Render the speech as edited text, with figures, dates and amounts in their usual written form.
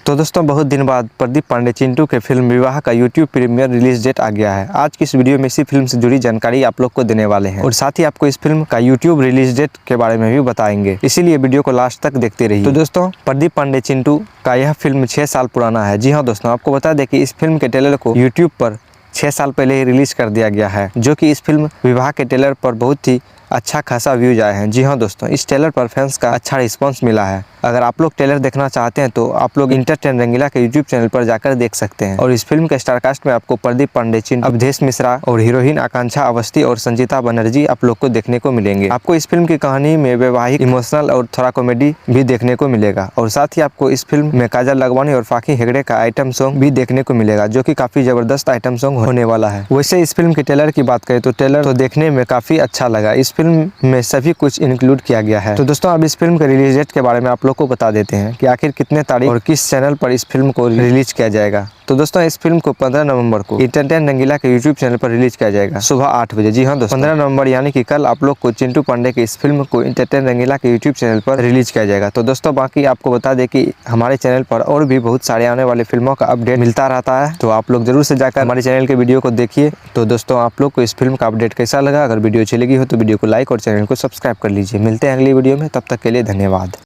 तो दोस्तों बहुत दिन बाद प्रदीप पांडे चिंटू के फिल्म विवाह का यूट्यूब प्रीमियर रिलीज डेट आ गया है। आज की इस वीडियो में इसी फिल्म से जुड़ी जानकारी आप लोग को देने वाले हैं और साथ ही आपको इस फिल्म का यूट्यूब रिलीज डेट के बारे में भी बताएंगे, इसीलिए वीडियो को लास्ट तक देखते रहिए। तो दोस्तों प्रदीप पांडे चिंटू का यह फिल्म 6 साल पुराना है। जी हाँ दोस्तों, आपको बता दें कि इस फिल्म के ट्रेलर को यूट्यूब पर 6 साल पहले ही रिलीज कर दिया गया है, जो कि इस फिल्म विवाह के ट्रेलर पर बहुत ही अच्छा खासा व्यूज आए हैं। जी हाँ दोस्तों, इस ट्रेलर पर फैंस का अच्छा रिस्पांस मिला है। अगर आप लोग ट्रेलर देखना चाहते हैं तो आप लोग इंटरटेन रंगीला के यूट्यूब चैनल पर जाकर देख सकते हैं। और इस फिल्म के स्टारकास्ट में आपको प्रदीप पांडे, चिंटू, अवधेश मिश्रा और हीरोइन आकांक्षा अवस्थी और संजीता बनर्जी आप लोग को देखने को मिलेंगे। आपको इस फिल्म की कहानी में वैवाहिक, इमोशनल और थोड़ा कॉमेडी भी देखने को मिलेगा। और साथ ही आपको इस फिल्म में काजल लखवानी और फाकी हेगड़े का आइटम सॉन्ग भी देखने को मिलेगा, जो कि काफी जबरदस्त आइटम सॉन्ग होने वाला है। वैसे इस फिल्म के ट्रेलर की बात करें तो ट्रेलर तो देखने में काफी अच्छा लगा। इस फिल्म में सभी कुछ इंक्लूड किया गया है। तो दोस्तों अब इस फिल्म के रिलीज डेट के बारे में आप लोग को बता देते हैं कि आखिर कितने तारीख और किस चैनल पर इस फिल्म को रिलीज किया जाएगा। तो दोस्तों इस फिल्म को 15 नवंबर को इंटरटेन रंगीला के यूट्यूब चैनल पर रिलीज किया जाएगा सुबह 8 बजे। जी हाँ दोस्तों, 15 नवंबर यानी कि कल आप लोग को चिंटू पांडे की इस फिल्म को इंटरटेन रंगीला के यूट्यूब चैनल पर रिलीज किया जाएगा। तो दोस्तों बाकी आपको बता दें कि हमारे चैनल पर और भी बहुत सारे आने वाले फिल्मों का अपडेट मिलता रहता है, तो आप लोग जरूर से जाकर हमारे चैनल के वीडियो को देखिए। तो दोस्तों आप लोग को इस फिल्म का अपडेट कैसा लगा? अगर वीडियो अच्छी लगी हो तो वीडियो को लाइक और चैनल को सब्सक्राइब कर लीजिए। मिलते हैं अगली वीडियो में, तब तक के लिए धन्यवाद।